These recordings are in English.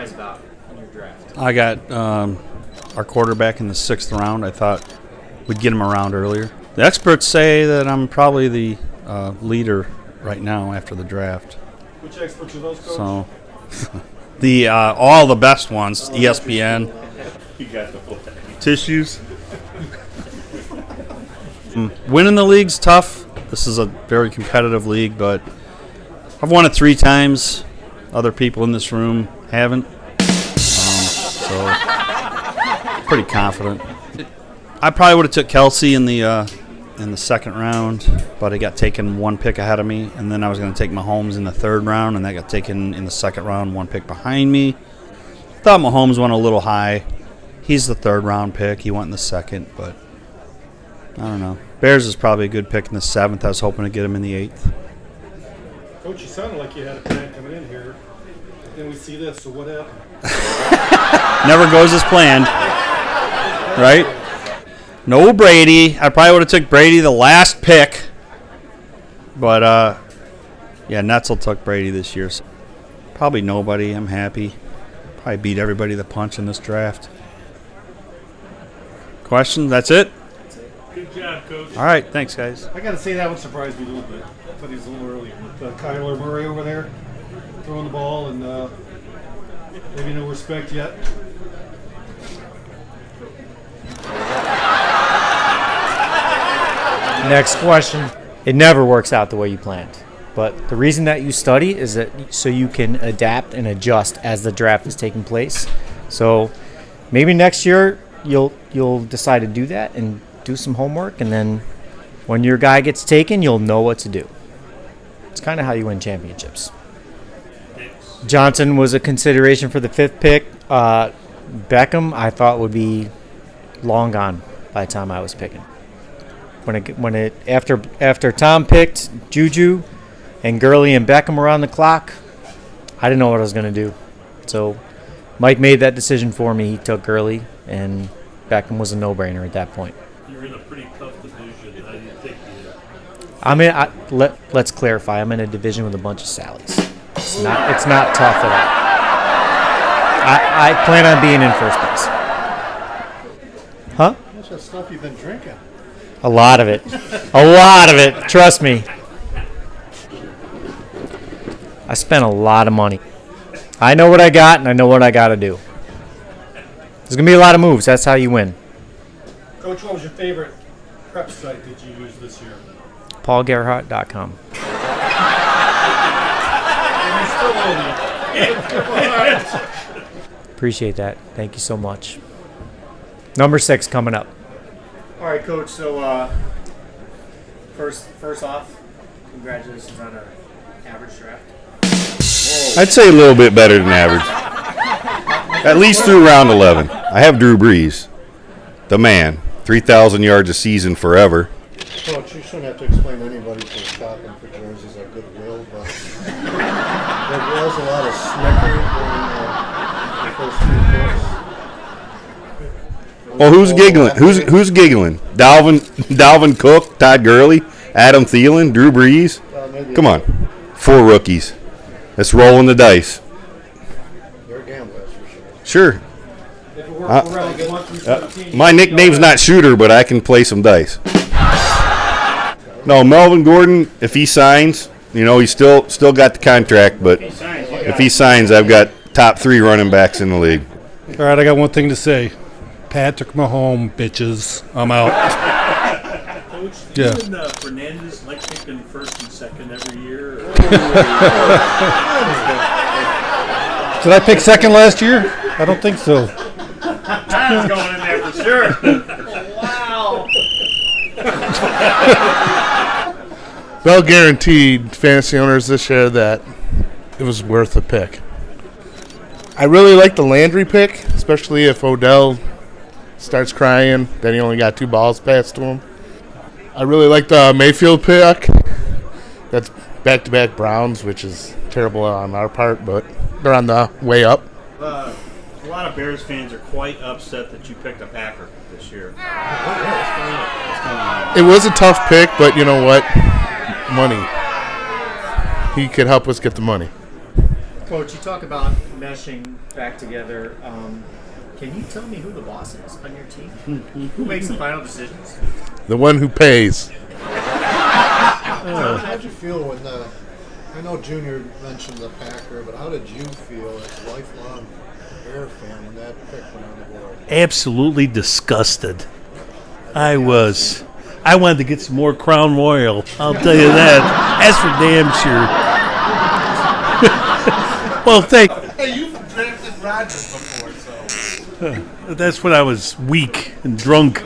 surprised about in your draft? I got our quarterback in the 6th round. I thought we'd get him around earlier. The experts say that I'm probably the leader right now after the draft. Which experts are those, Coach? So, the all the best ones, ESPN. You got the full Tissues. Winning the league's tough. This is a very competitive league, but I've won it 3 times. Other people in this room haven't. So, pretty confident. I probably would have took Kelsey in the 2nd round, but he got taken 1 pick ahead of me, and then I was going to take Mahomes in the 3rd round, and that got taken in the 2nd round, 1 pick behind me. Thought Mahomes went a little high. He's the 3rd round pick. He went in the 2nd, but I don't know. Bears is probably a good pick in the 7th. I was hoping to get him in the 8th. Coach, you sounded like you had a plan coming in here. Then we see this, so what happened? Never goes as planned, right? No Brady. I probably would have took Brady the last pick, but yeah, Netzel took Brady this year. So probably nobody. I'm happy. Probably beat everybody to the punch in this draft. Questions? That's it? Good job, Coach. All right. Thanks, guys. I got to say that one surprised me a little bit. I thought he was a little early with Kyler Murray over there throwing the ball and maybe no respect yet. Next question. It never works out the way you planned. But the reason that you study is that so you can adapt and adjust as the draft is taking place. So maybe next year you'll decide to do that and do some homework, and then when your guy gets taken, you'll know what to do. It's kind of how you win championships. Johnson was a consideration for the 5th pick. Beckham, I thought would be long gone by the time I was picking. After Tom picked Juju and Gurley and Beckham were on the clock, I didn't know what I was going to do. So Mike made that decision for me. He took Gurley, and Beckham was a no-brainer at that point. You're in a pretty tough division. How do you think Let's clarify. I'm in a division with a bunch of Sallys. It's not tough at all. I plan on being in first place. Huh? How much of that stuff you've been drinking? A lot of it. A lot of it. Trust me. I spent a lot of money. I know what I got, and I know what I got to do. There's going to be a lot of moves. That's how you win. Coach, what was your favorite prep site that you used this year? PaulGerhardt.com. Appreciate that. Thank you so much. Number 6 coming up. All right, Coach. So first off, congratulations on an average draft. I'd say a little bit better than average. At least through round 11. I have Drew Brees, the man, 3,000 yards a season forever. Coach, you shouldn't have to explain anybody for shopping for jerseys at Goodwill, but there was a lot of snickering during the first few picks. Well, who's giggling? Who's giggling? Dalvin Cook, Todd Gurley, Adam Thielen, Drew Brees. Come on, 4 rookies. Let's roll in the dice. They're gamblers for sure. Sure. My nickname's not Shooter, but I can play some dice. No, Melvin Gordon, if he signs, he's still got the contract, but if he signs, I've got top 3 running backs in the league. All right, I got one thing to say. Patrick Mahomes, bitches. I'm out. Coach, Yeah. Even Fernandez like picking 1st and 2nd every year? Did I pick 2nd last year? I don't think so. That's going in there for sure. Wow. Well guaranteed fantasy owners this year that it was worth a pick. I really like the Landry pick, especially if Odell starts crying, then he only got 2 balls passed to him. I really like the Mayfield pick. That's back-to-back Browns, which is terrible on our part, but they're on the way up. A lot of Bears fans are quite upset that you picked a Packer this year. It was a tough pick, but you know what? Money. He could help us get the money. Coach, you talk about meshing back together. Can you tell me who the boss is on your team? Who makes the final decisions? The one who pays. How'd you feel when I know Junior mentioned the Packer, but how did you feel as a lifelong Bear fan when that pick went on the board? Absolutely disgusted. I was. I wanted to get some more Crown Royal. I'll tell you that. That's for damn sure. Well, Hey, you've drafted Rodgers before, so. that's when I was weak and drunk.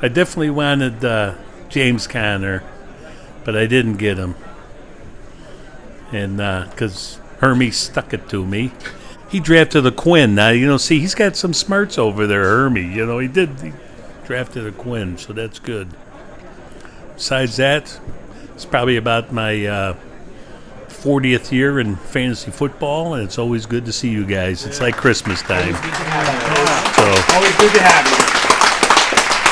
I definitely wanted James Conner, but I didn't get him. And because Hermie stuck it to me. He drafted a Quinn. Now, see, he's got some smarts over there, Hermie. He drafted a Quinn, so that's good. Besides that, it's probably about my 40th year in fantasy football, and it's always good to see you guys. It's like Christmas time. Always good to have you.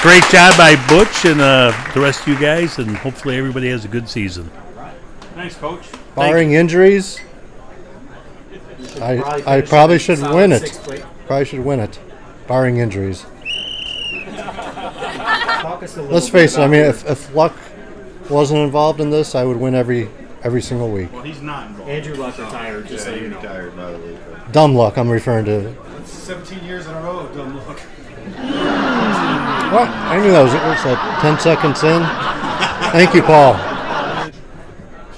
Great job by Butch and the rest of you guys, and hopefully everybody has a good season. Thanks, Coach. Barring injuries, I probably should win it. Probably should win it, barring injuries. Let's face it. I mean, if luck wasn't involved in this, I would win every single week. Well, he's not involved. Andrew Luck retired, just so you know. Retired by the league. Dumb luck, I'm referring to. That's 17 years in a row of dumb luck. What? I knew that was 10 seconds in. Thank you, Paul.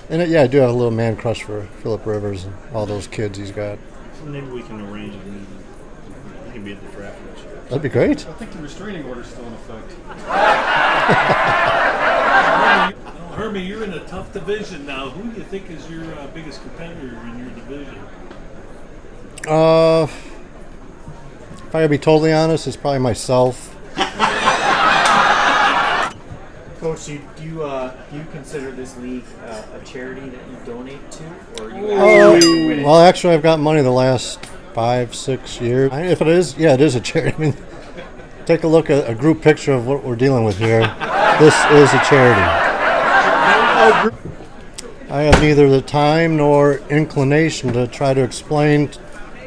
And I do have a little man crush for Phillip Rivers and all those kids he's got. Maybe we can arrange a meeting. He can be at the draft next year. That'd be great. I think the restraining order's still in effect. Hermie, you're in a tough division now. Who do you think is your biggest competitor in your division? If I gotta be totally honest, it's probably myself. Coach, do you consider this league a charity that you donate to, or you win it? Well, actually, I've got money the last 5-6 years. If it is, it is a charity. I mean, take a look at a group picture of what we're dealing with here. This is a charity. I have neither the time nor inclination to try to explain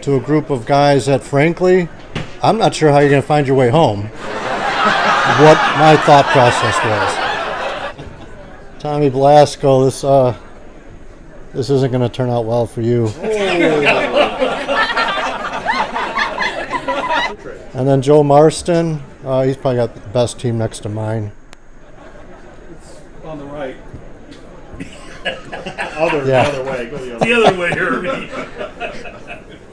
to a group of guys that, frankly, I'm not sure how you're going to find your way home. What my thought process was. Tommy Blasco, this isn't going to turn out well for you. And then Joe Marston, he's probably got the best team next to mine. On the right. Other way. Go the The other way, Hermie.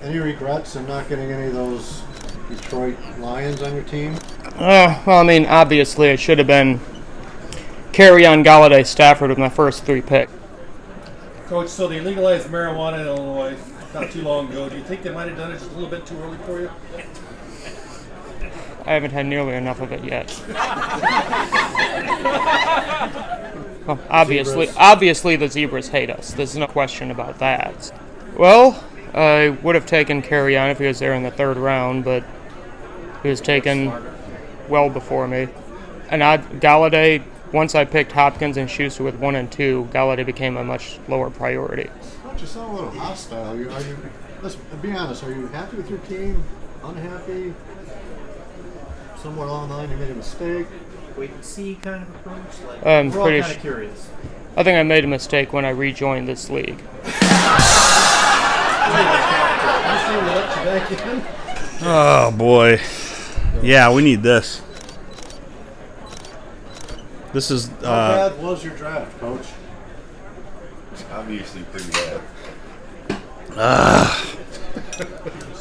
Any regrets in not getting any of those Detroit Lions on your team? Well, I mean, obviously it should have been Carry-On, Galladay, Stafford with my first 3 picks. Coach, so they legalized marijuana in Illinois not too long ago. Do you think they might have done it just a little bit too early for you? I haven't had nearly enough of it yet. Well, obviously the Zebras hate us. There's no question about that. Well, I would have taken Carry-On if he was there in the 3rd round, but he was taken well before me. And Galladay, once I picked Hopkins and Schuster with 1 and 2, Galladay became a much lower priority. You sound a little hostile. Let's be honest. Are you happy with your team? Unhappy? Somewhere along the line you made a mistake? Wait and see kind of approach? Like, I'm we're all pretty kind of curious. I think I made a mistake when I rejoined this league. Oh, boy. Yeah, we need this. This is... How bad was your draft, Coach? Obviously pretty bad.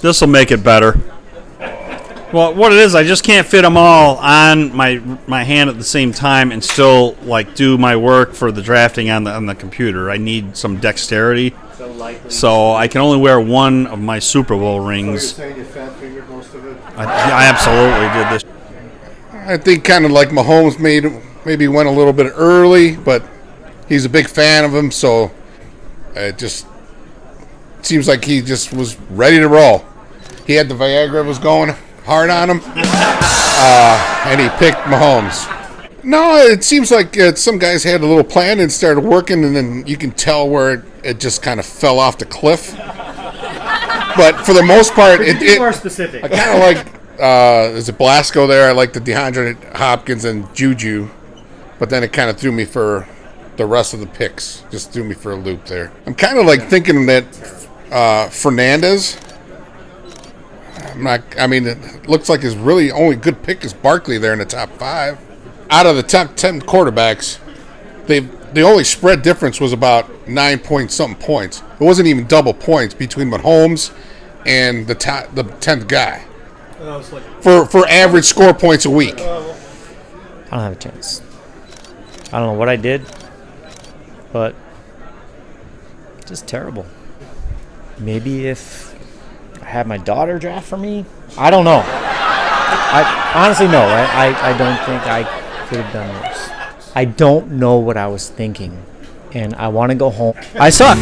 This will make it better. Well, what it is, I just can't fit them all on my hand at the same time and still do my work for the drafting on the computer. I need some dexterity, so I can only wear one of my Super Bowl rings. So you're saying you fat fingered most of it? I absolutely did this. I think kind of like Mahomes maybe went a little bit early, but he's a big fan of him, so it just seems like he just was ready to roll. He had the Viagra was going hard on him. and he picked Mahomes. No, it seems like some guys had a little plan and started working, and then you can tell where it just kind of fell off the cliff. But for the most part, Be more specific. I kind of like, is it Blasco there? I like the DeAndre Hopkins and Juju, but then it kind of threw me for the rest of the picks. Just threw me for a loop there. I'm kind of like thinking that Fernandez. It looks like his really only good pick is Barkley there in the top 5. Out of the top 10 quarterbacks, the only spread difference was about 9 point something points. It wasn't even double points between Mahomes and the 10th guy for average score points a week. I don't have a chance. I don't know what I did, but just terrible. Maybe if I had my daughter draft for me, I don't know. I honestly no. I don't think I could have done worse. I don't know what I was thinking, and I want to go home. I suck.